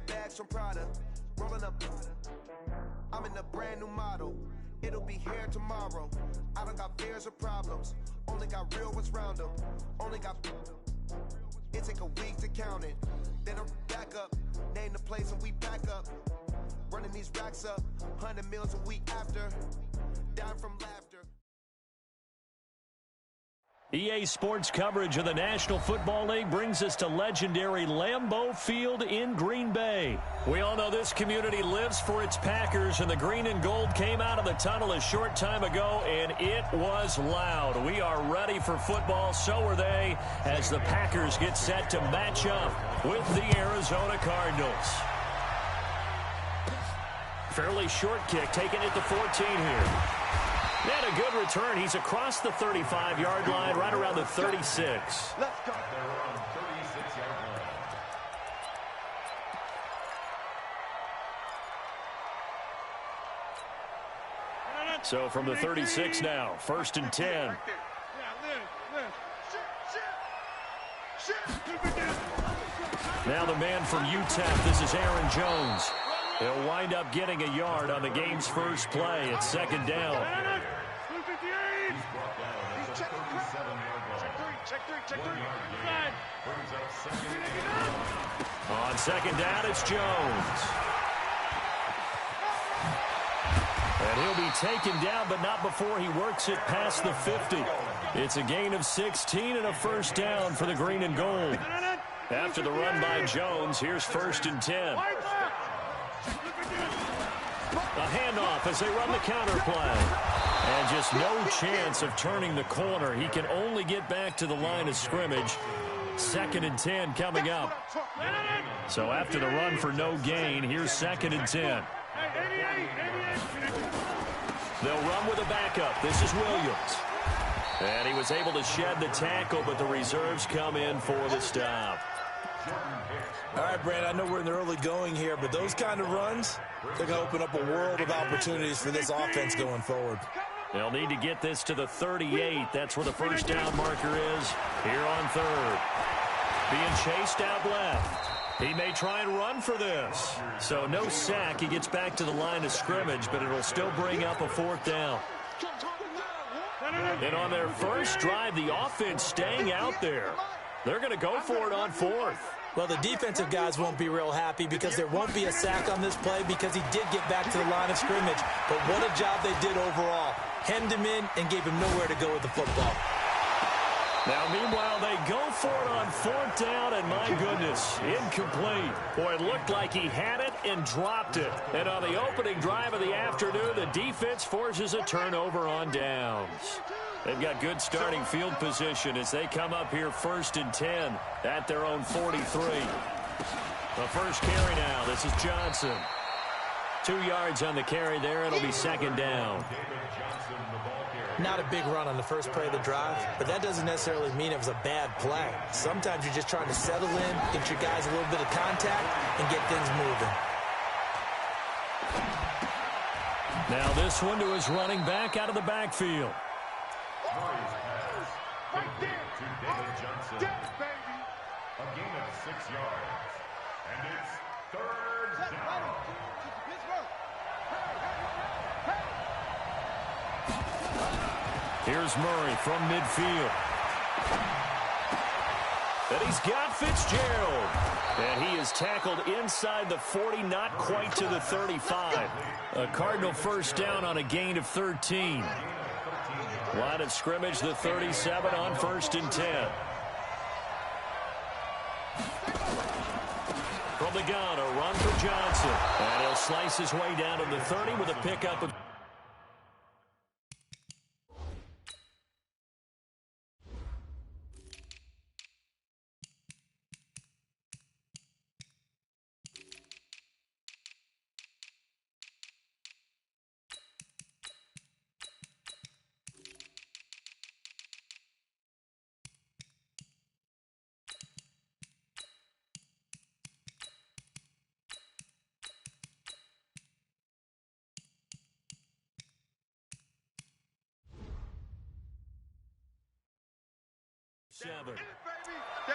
got bags from Prada, rolling up. I'm in a brand new model. It'll be here tomorrow. I don't got fears or problems. Only got real ones round them. Only got. It take a week to count it. Then I'm back up. Name the place and we back up. Running these racks up. 100 meals a week after. Down from laughter. EA Sports coverage of the National Football League brings us to legendary Lambeau Field in Green Bay. We all know this community lives for its Packers, and the green and gold came out of the tunnel a short time ago, and it was loud. We are ready for football, so are they, as the Packers get set to match up with the Arizona Cardinals. Fairly short kick, taken at the 14 here. And a good return. He's across the 35-yard line, right around the 36. Let's go. They're on 36-yard line. So from the 36 now, 1st and 10. Now the man from UTEP, this is Aaron Jones. He'll wind up getting a yard on the game's first play. It's 2nd down. On 2nd down, it's Jones. And he'll be taken down, but not before he works it past the 50. It's a gain of 16 and a 1st down for the green and gold. After the run by Jones, here's 1st and 10. A handoff as they run the counter play. And just no chance of turning the corner. He can only get back to the line of scrimmage. 2nd and 10 coming up. So after the run for no gain, here's 2nd and 10. They'll run with a backup. This is Williams. And he was able to shed the tackle, but the reserves come in for the stop. All right, Brand, I know we're in the early going here, but those kind of runs, they're going to open up a world of opportunities for this offense going forward. They'll need to get this to the 38. That's where the 1st down marker is here on 3rd. Being chased out left. He may try and run for this. So no sack. He gets back to the line of scrimmage, but it'll still bring up a 4th down. And on their first drive, the offense staying out there. They're going to go for it on 4th. Well, the defensive guys won't be real happy because there won't be a sack on this play because he did get back to the line of scrimmage. But what a job they did overall. Hemmed him in and gave him nowhere to go with the football. Now, meanwhile, they go for it on 4th down, and my goodness, incomplete. Boy, it looked like he had it and dropped it. And on the opening drive of the afternoon, the defense forces a turnover on downs. They've got good starting field position as they come up here 1st and 10 at their own 43. The first carry now. This is Johnson. 2 yards on the carry there. It'll be 2nd down. Not a big run on the first play of the drive, but that doesn't necessarily mean it was a bad play. Sometimes you're just trying to settle in, get your guys a little bit of contact, and get things moving. Now this one to his running back out of the backfield. Right there to David Johnson. A gain of 6 yards. And it's 3rd down. Here's Murray from midfield. And he's got Fitzgerald. And he is tackled inside the 40, not quite to the 35. A Cardinal 1st down on a gain of 13. Line of scrimmage, the 37 on 1st and 10. From the gun, a run for Johnson. And he'll slice his way down to the 30 with a pickup of...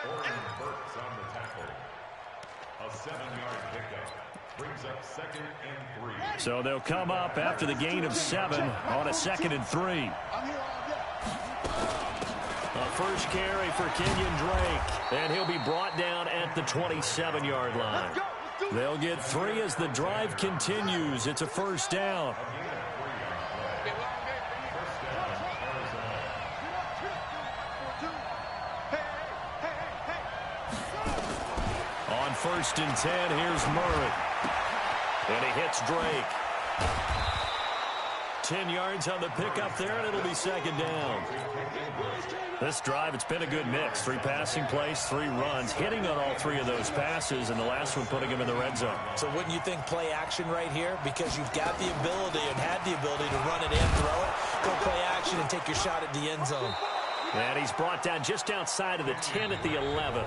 Oren Burks on the tackle. A 7-yard pickup. Brings up 2nd and 3. So they'll come up after the gain of 7 on a 2nd and 3. A first carry for Kenyon Drake, and he'll be brought down at the 27-yard line. They'll get 3 as the drive continues. It's a first down. On 1st and 10, here's Murray. And he hits Drake. 10 yards on the pickup there, and it'll be 2nd down. This drive, it's been a good mix. 3 passing plays, 3 runs, hitting on all 3 of those passes, and the last one putting him in the red zone. So wouldn't you think play action right here? Because you've got the ability and had the ability to run it and throw it. Go play action and take your shot at the end zone. And he's brought down just outside of the 10 at the 11.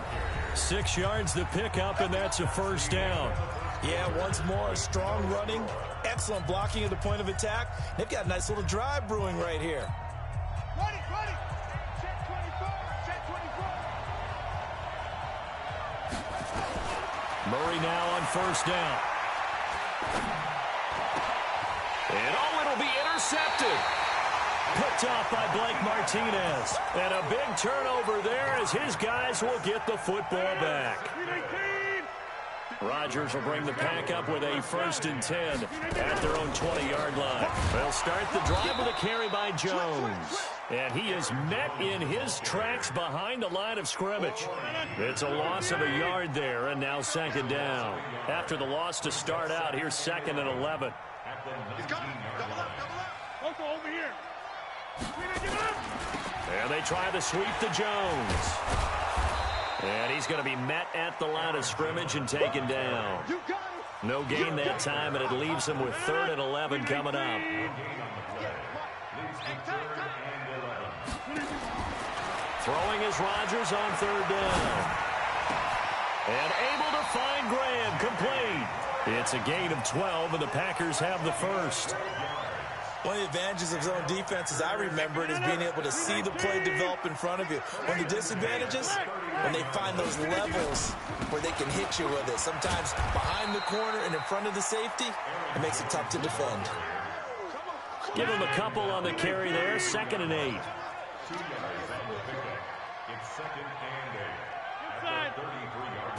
6 yards the pickup, and that's a first down. Yeah, once more, strong running, excellent blocking at the point of attack. They've got a nice little drive brewing right here. Ready. Check 24. Check 24. Murray now on first down. And it'll be intercepted. Picked off by Blake Martinez. And a big turnover there as his guys will get the football back. Rodgers will bring the pack up with a 1st and 10 at their own 20-yard line. They'll start the drive with a carry by Jones. And he is met in his tracks behind the line of scrimmage. It's a loss of a yard there, and now 2nd down. After the loss to start out, here's 2nd and 11. He's coming. Double up. Loco over here. And they try to sweep to Jones. And he's going to be met at the line of scrimmage and taken down. No gain that time, and it leaves him with 3rd and 11 coming up. Throwing is Rodgers on 3rd down. And able to find Graham, complete. It's a gain of 12, and the Packers have the first. One of the advantages of zone defense, as I remember it, is being able to see the play develop in front of you. One of the disadvantages, when they find those levels where they can hit you with it. Sometimes behind the corner and in front of the safety, it makes it tough to defend. Give him a couple on the carry there, 2nd and 8. 2 yards on the pickup. It's 2nd and 8. At the 33-yard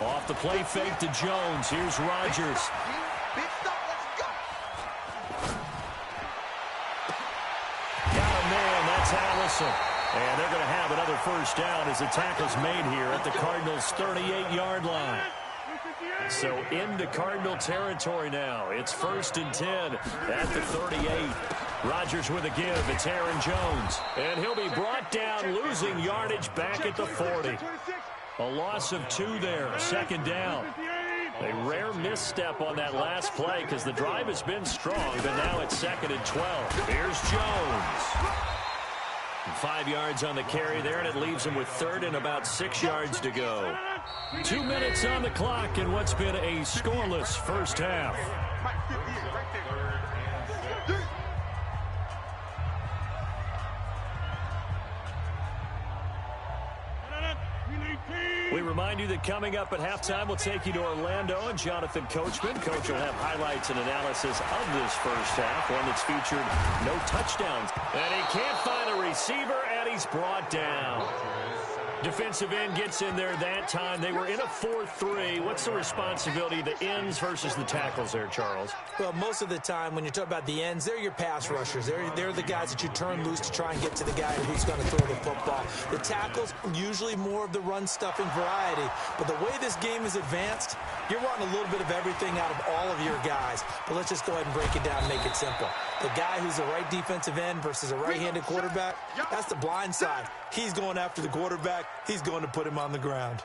line. Off the play fake to Jones. Here's Rodgers. Allison. And they're going to have another first down as the tackle's made here at the Cardinals' 38-yard line. So into Cardinal territory now. It's 1st and 10 at the 38. Rodgers with a give. It's Aaron Jones. And he'll be brought down, losing yardage back at the 40. A loss of 2 there, 2nd down. A rare misstep on that last play because the drive has been strong, but now it's 2nd and 12. Here's Jones. 5 yards on the carry there, and it leaves him with 3rd and about 6 yards to go. 2 minutes on the clock in what's been a scoreless first half. We remind you that coming up at halftime, we'll take you to Orlando and Jonathan Coachman. Coach will have highlights and analysis of this first half, one that's featured no touchdowns. And he can't find a receiver, and he's brought down. Defensive end gets in there that time. They were in a 4-3. What's the responsibility of the ends versus the tackles there, Charles? Well, most of the time when you talk about the ends, they're your pass rushers. They're the guys that you turn loose to try and get to the guy who's going to throw the football. The tackles, usually more of the run-stuffing variety. But the way this game is advanced, you're wanting a little bit of everything out of all of your guys. But let's just go ahead and break it down and make it simple. The guy who's a right defensive end versus a right-handed quarterback, that's the blind side. He's going after the quarterback. He's going to put him on the ground.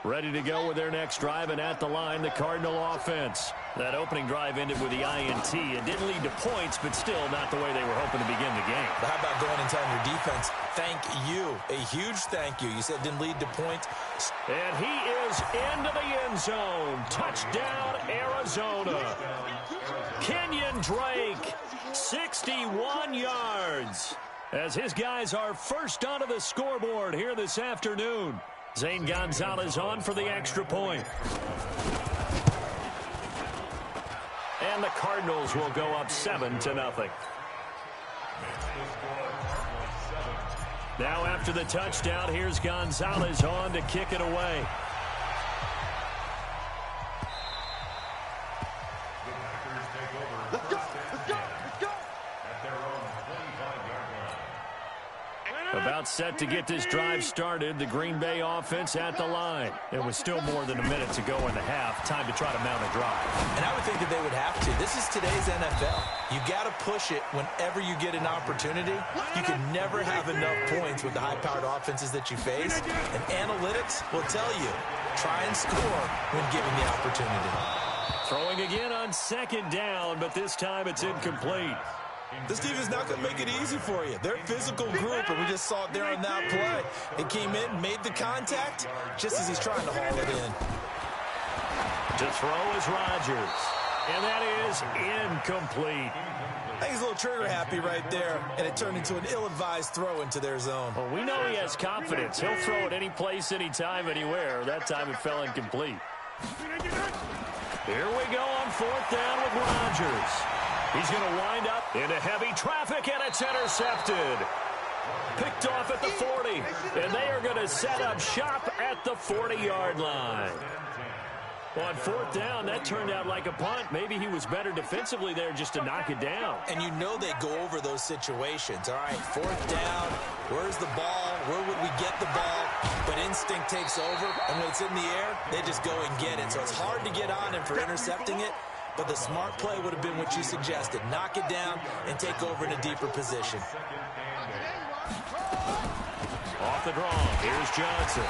Ready to go with their next drive, and at the line, the Cardinal offense. That opening drive ended with the INT. It didn't lead to points, but still not the way they were hoping to begin the game. But how about going and telling your defense, thank you, a huge thank you. You said it didn't lead to points. And he is into the end zone. Touchdown, Arizona. Kenyon Drake, 61 yards. as his guys are first onto the scoreboard here this afternoon. Zane Gonzalez on for the extra point. And the Cardinals will go up 7-0. Now after the touchdown, here's Gonzalez on to kick it away. Let's go, let's go, let's go. At their own 25-yard line. About set to get this drive started, the Green Bay offense at the line. It was still more than a minute to go in the half. Time to try to mount a drive. And I would think that they would have to. This is today's NFL. You got to push it whenever you get an opportunity. You can never have enough points with the high-powered offenses that you face. And analytics will tell you, try and score when given the opportunity. Throwing again on second down, but this time it's incomplete. This team is not going to make it easy for you. They're a physical group, and we just saw it there on that play. It came in, made the contact, just as he's trying to haul it in. To throw is Rodgers, and that is incomplete. I think he's a little trigger happy right there, and it turned into an ill-advised throw into their zone. Well, we know he has confidence. He'll throw it any place, anytime, anywhere. That time it fell incomplete. Here we go on fourth down with Rodgers. He's going to wind up into heavy traffic, and it's intercepted. Picked off at the 40, and they are going to set up shop at the 40-yard line. Well, on fourth down, that turned out like a punt. Maybe he was better defensively there just to knock it down. And you know they go over those situations. All right, fourth down, where's the ball? Where would we get the ball? But instinct takes over, and when it's in the air, they just go and get it. So it's hard to get on him for intercepting it, but the smart play would have been what you suggested. Knock it down and take over in a deeper position. Off the draw, here's Johnson.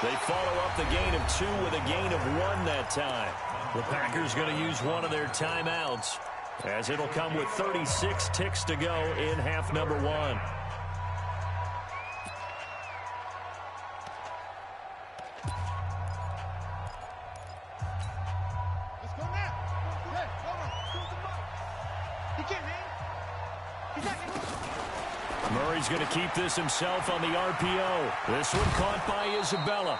They follow up the gain of 2 with a gain of 1 that time. The Packers going to use one of their timeouts, as it'll come with 36 ticks to go in half number 1. Murray's going to keep this himself on the RPO. This one caught by Isabella.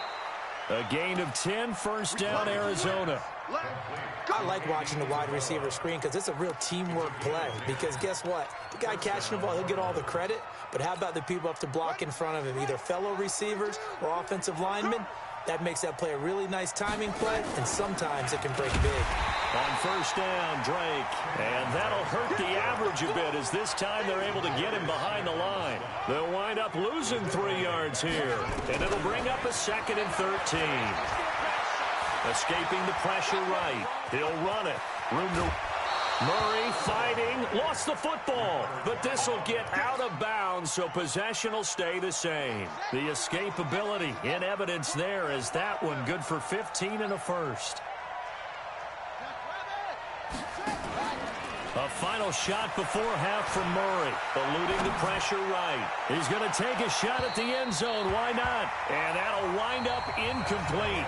A gain of 10, first down, Arizona. I like watching the wide receiver screen because it's a real teamwork play. Because guess what? The guy catching the ball, he'll get all the credit. But how about the people up to block in front of him, either fellow receivers or offensive linemen? That makes that play a really nice timing play, and sometimes it can break big. On first down, Drake. And that'll hurt the average a bit, as this time they're able to get him behind the line. They'll wind up losing 3 yards here, and it'll bring up a 2nd and 13. Escaping the pressure right. He'll run it. Room to... Murray fighting, lost the football, but this will get out of bounds, so possession will stay the same. The escapability in evidence there, as that one good for 15 and a first. A final shot before half from Murray, eluding the pressure right. He's going to take a shot at the end zone. Why not? And that'll wind up incomplete.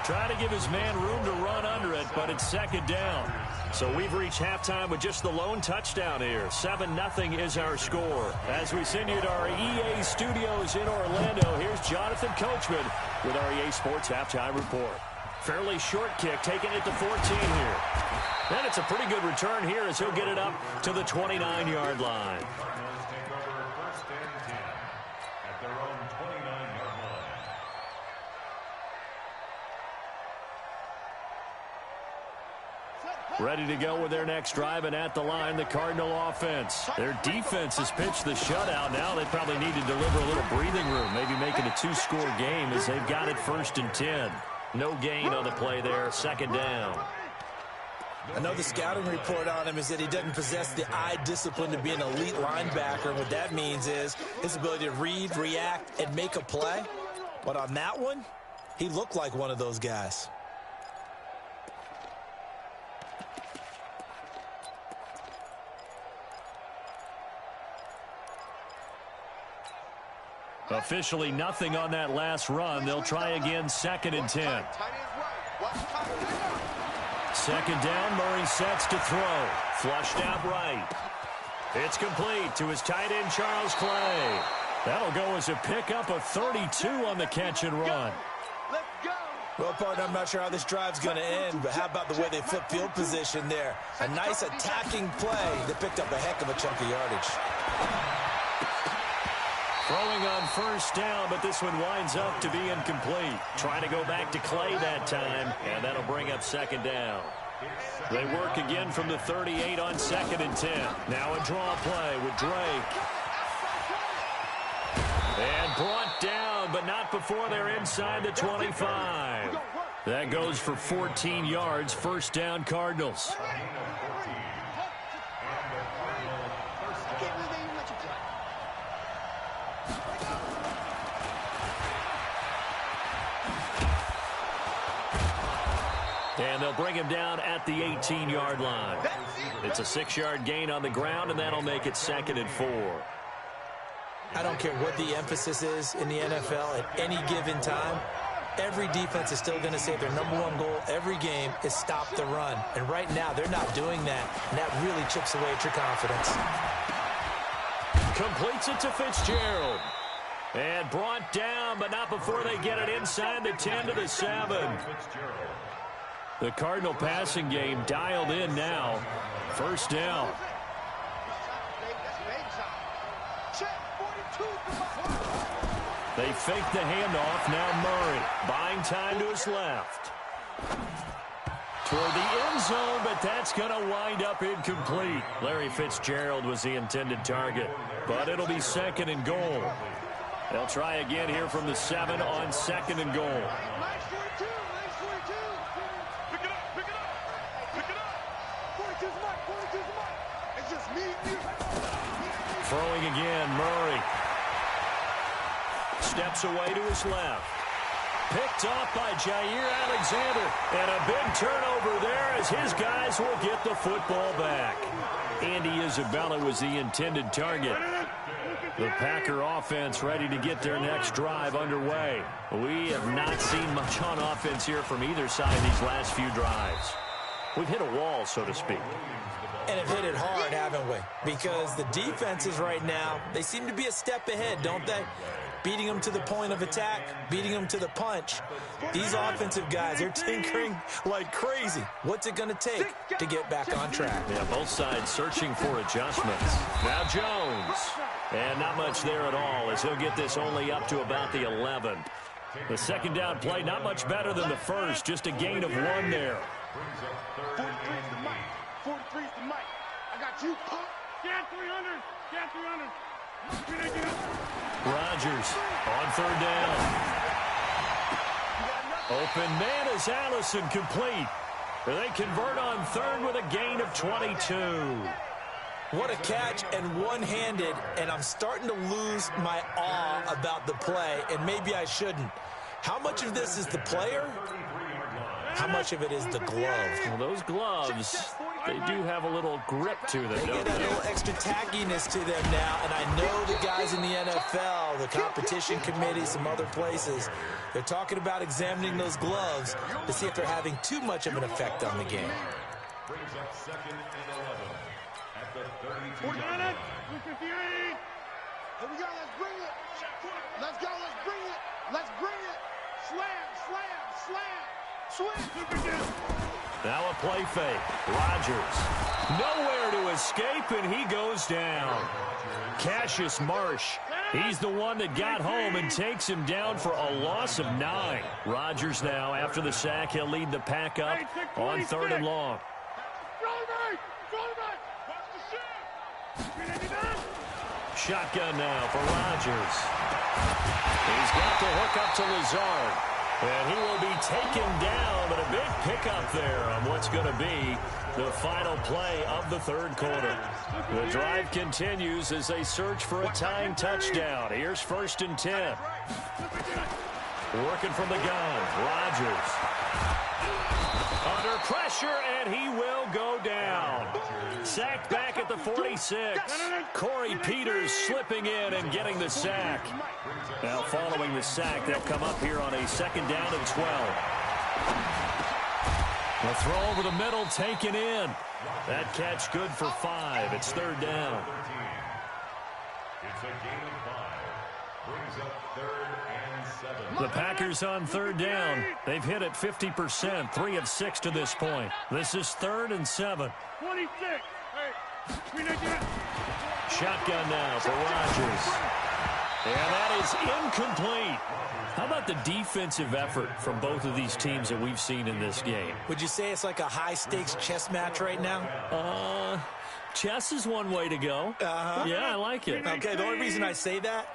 Try to give his man room to run under it, but it's 2nd down. So we've reached halftime with just the lone touchdown here. 7-0 is our score. As we send you to our EA studios in Orlando, here's Jonathan Coachman with our EA Sports Halftime Report. Fairly short kick, taking it to 14 here. And it's a pretty good return here as he'll get it up to the 29-yard line. Take over first and 10 at their own 29-yard line. Ready to go with their next drive, and at the line, the Cardinal offense. Their defense has pitched the shutout. Now they probably need to deliver a little breathing room, maybe make it a 2-score game as they've got it 1st and 10. No gain on the play there, 2nd down. I know the scouting report on him is that he doesn't possess the eye discipline to be an elite linebacker. What that means is his ability to read, react, and make a play. But on that one, he looked like one of those guys. Officially nothing on that last run. They'll try again, 2nd and 10. 2nd down, Murray sets to throw. Flushed out right. It's complete to his tight end, Charles Clay. That'll go as a pickup of 32 on the catch and run. Well, partner, I'm not sure how this drive's going to end, but how about the way they flip field position there? A nice attacking play that picked up a heck of a chunk of yardage. Throwing on first down, but this one winds up to be incomplete. Trying to go back to Clay that time, and that'll bring up second down. They work again from the 38 on 2nd and 10. Now a draw play with Drake. And brought down, but not before they're inside the 25. That goes for 14 yards, first down Cardinals. And they'll bring him down at the 18-yard line. It's a 6-yard gain on the ground, and that'll make it 2nd and 4. I don't care what the emphasis is in the NFL at any given time. Every defense is still going to say their #1 goal every game is stop the run. And right now, they're not doing that, and that really chips away at your confidence. Completes it to Fitzgerald. And brought down, but not before they get it inside the 10 to the 7. The Cardinal passing game dialed in now. First down. They fake the handoff. Now Murray buying time to his left. Toward the end zone, but that's going to wind up incomplete. Larry Fitzgerald was the intended target, but it'll be 2nd and goal. They'll try again here from the 7 on 2nd and goal. Throwing again, Murray. Steps away to his left. Picked off by Jair Alexander. And a big turnover there as his guys will get the football back. Andy Isabella was the intended target. The Packer offense ready to get their next drive underway. We have not seen much on offense here from either side these last few drives. We've hit a wall, so to speak. And have hit it hard, haven't we? Because the defenses right now, they seem to be a step ahead, don't they? Beating them to the point of attack, beating them to the punch. These offensive guys, they're tinkering like crazy. What's it going to take to get back on track? Yeah, both sides searching for adjustments. Now Jones. And not much there at all as he'll get this only up to about the 11. The second down play, not much better than the first, just a gain of 1 there. 43's the mic. 43's the mic. I got you, punk. Get 300. Get 300. Rodgers on 3rd down. Open man is Allison, complete. They convert on 3rd with a gain of 22. What a catch, and one-handed, and I'm starting to lose my awe about the play, and maybe I shouldn't. How much of this is the player? How much of it is the glove? Well, those gloves, they do have a little grip to them, They don't get a little extra tackiness to them now, and I know the guys in the NFL, the competition committee, some other places, they're talking about examining those gloves to see if they're having too much of an effect on the game. Brings up 2nd and 11 at the 32. 258. Here we go. Let's bring it. Let's go. Let's bring it. Let's bring it. Slam, slam, slam. Swing. Now a play fake. Rodgers. Nowhere to escape, and he goes down. Cassius Marsh. He's the one that got home and takes him down for a loss of 9. Rodgers now, after the sack, he'll lead the pack up on 3rd and long. Shotgun now for Rodgers. He's got the hook up to Lazard. And he will be taken down, but a big pickup there on what's going to be the final play of the 3rd quarter. The drive continues as they search for a tying touchdown. Here's 1st and 10. Working from the gun, Rodgers. Under pressure, and he will go down. Sacked back at the 46. Corey Peters slipping in and getting the sack. Now following the sack, they'll come up here on a 2nd down and 12. The throw over the middle taken in. That catch good for 5. It's 3rd down. a gain of 5. Brings up 3rd and 7. The Packers on 3rd down. They've hit it 50%, 3 of 6 to this point. This is 3rd and 7. 26. Hey, Shotgun now for Rodgers. And that is incomplete. How about the defensive effort from both of these teams that we've seen in this game? Would you say it's like a high-stakes chess match right now? Chess is one way to go. Yeah, I like it. Okay, the only reason I say that,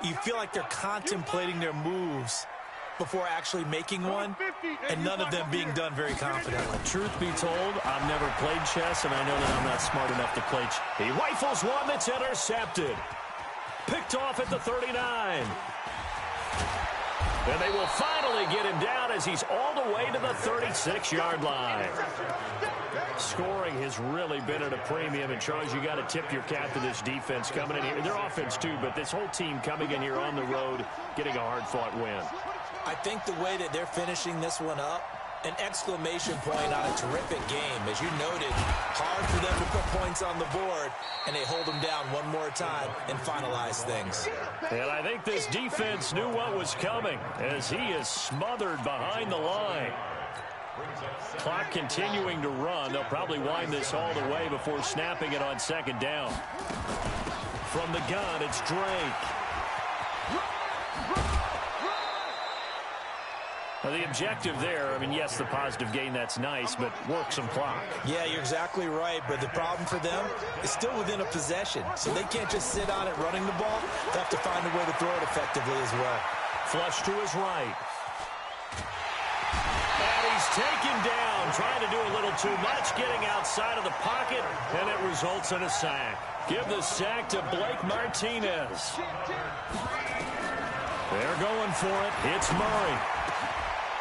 you feel like they're contemplating their moves before actually making one, and none of them being done very confidently. Truth be told, I've never played chess, and I know that I'm not smart enough to play chess. He rifles one that's intercepted. Picked off at the 39. And they will finally get him down as he's all the way to the 36-yard line. Scoring has really been at a premium, and Charles, you got to tip your cap to this defense coming in here. Their offense too, but this whole team coming in here on the road, getting a hard-fought win. I think the way that they're finishing this one up, an exclamation point on a terrific game. As you noted, hard for them to put points on the board, and they hold them down one more time and finalize things. And I think this defense knew what was coming as he is smothered behind the line. Clock continuing to run. They'll probably wind this all the way before snapping it on 2nd down. From the gun, it's Drake. Now, the objective there, I mean, yes, the positive gain, that's nice, but work some clock. Yeah, you're exactly right, but the problem for them is still within a possession, so they can't just sit on it running the ball. They have to find a way to throw it effectively as well. Flush to his right. And he's taken down, trying to do a little too much, getting outside of the pocket, and it results in a sack. Give the sack to Blake Martinez. They're going for it. It's Murray.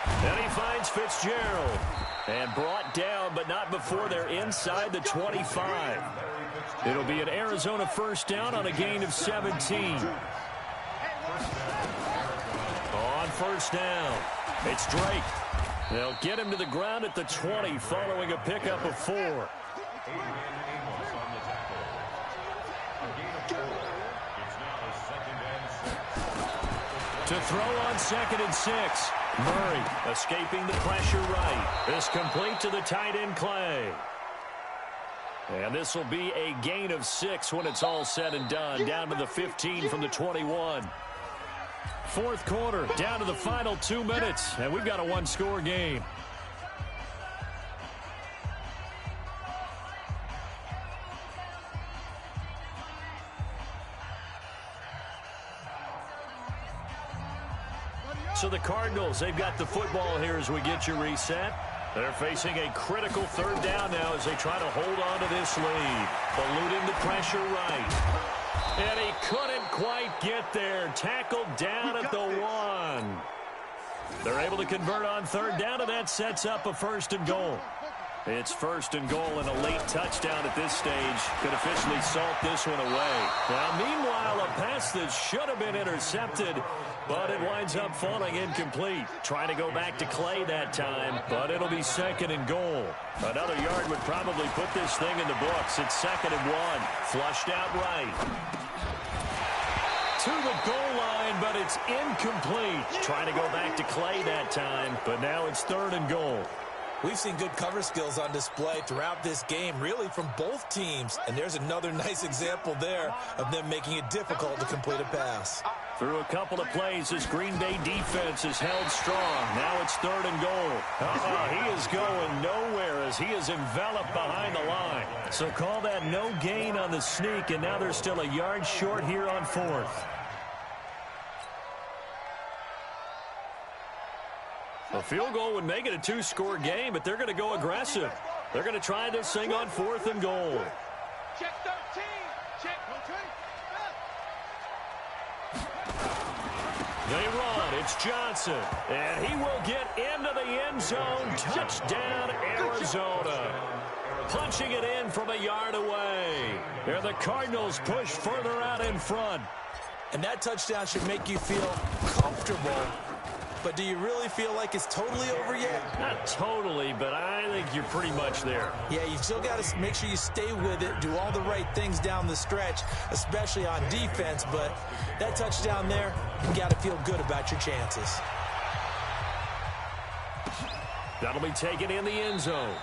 And he finds Fitzgerald. And brought down, but not before they're inside the 25. It'll be an Arizona 1st down on a gain of 17. On 1st down, it's Drake. They'll get him to the ground at the 20 following a pickup of 4. To throw on 2nd and 6. Murray escaping the pressure right. This complete to the tight end Clay. And this will be a gain of 6 when it's all said and done. Down to the 15 from the 21. 4th quarter, down to the final 2 minutes. And we've got a one-score game. So the Cardinals, they've got the football here as we get you reset. They're facing a critical 3rd down now as they try to hold on to this lead. Eluding the pressure right. And he couldn't quite get there. Tackled down at the 1. They're able to convert on 3rd down, and that sets up a 1st and goal. It's 1st and goal, and a late touchdown at this stage could officially salt this one away. Now, meanwhile, a pass that should have been intercepted, but it winds up falling incomplete. Trying to go back to Clay that time, but it'll be 2nd and goal. Another yard would probably put this thing in the books. It's 2nd and 1. Flushed out right. To the goal line, but it's incomplete. Trying to go back to Clay that time, but now it's 3rd and goal. We've seen good cover skills on display throughout this game, really from both teams. And there's another nice example there of them making it difficult to complete a pass. Through a couple of plays, this Green Bay defense is held strong. Now it's 3rd and goal. He is going nowhere as he is enveloped behind the line. So call that no gain on the sneak, and now they're still a yard short here on 4th. A field goal would make it a 2-score game, but they're going to go aggressive. They're going to try this thing on 4th and goal. Check 13. Check 13. They run. It's Johnson. And he will get into the end zone. Touchdown, Arizona. Punching it in from a yard away. And the Cardinals push further out in front. And that touchdown should make you feel comfortable but do you really feel like it's totally over yet? Not totally, but I think you're pretty much there. Yeah, you still got to make sure you stay with it, do all the right things down the stretch, especially on defense, but that touchdown there, you got to feel good about your chances. That'll be taken in the end zone.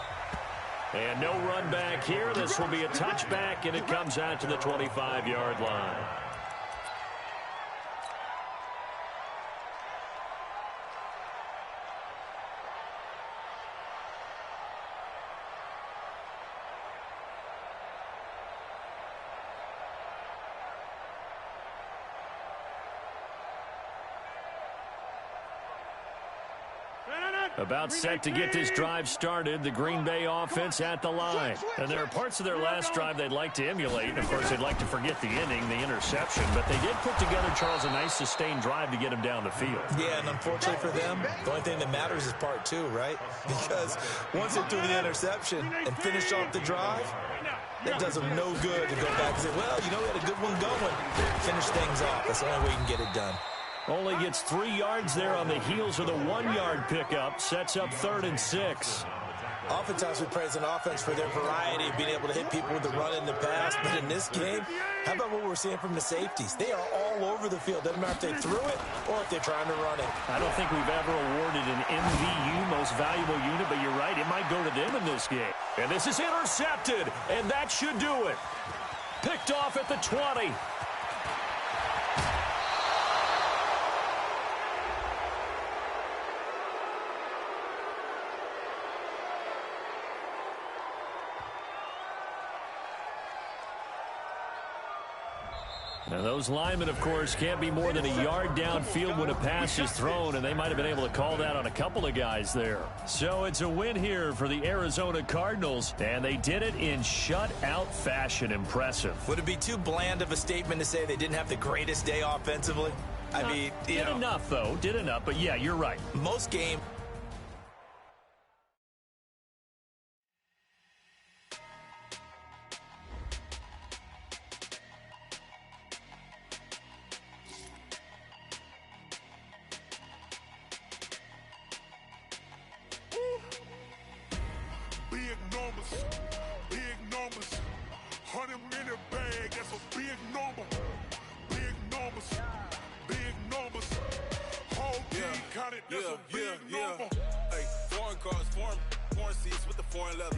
And no run back here. This will be a touchback, and it comes out to the 25-yard line. About set to get this drive started, the Green Bay offense at the line. And there are parts of their last drive they'd like to emulate. And of course, they'd like to forget the inning, the interception. But they did put together, Charles, a nice sustained drive to get him down the field. Yeah, and unfortunately for them, the only thing that matters is part two, right? Because once they threw the interception and finished off the drive, that does them no good to go back and say, well, you know, we had a good one going. Finish things off. That's the only way you can get it done. Only gets 3 yards there on the heels of the 1-yard pickup. Sets up 3rd and 6. Oftentimes we praise an offense for their variety, being able to hit people with the run in the pass. But in this game, how about what we're seeing from the safeties? They are all over the field. Doesn't matter if they threw it or if they're trying to run it. I don't think we've ever awarded an MVU, most valuable unit, but you're right, it might go to them in this game. And this is intercepted, and that should do it. Picked off at the 20. Now, those linemen, of course, can't be more than a yard downfield when a pass is thrown, and they might have been able to call that on a couple of guys there. So it's a win here for the Arizona Cardinals, and they did it in shutout fashion. Impressive. Would it be too bland of a statement to say they didn't have the greatest day offensively? I mean, did enough, though. Did enough, but yeah, you're right. Most games. Big numbers, 100-minute bag, that's a big number. Big numbers, whole team counted, that's a big number. Hey, foreign cars, foreign seats with the foreign leather.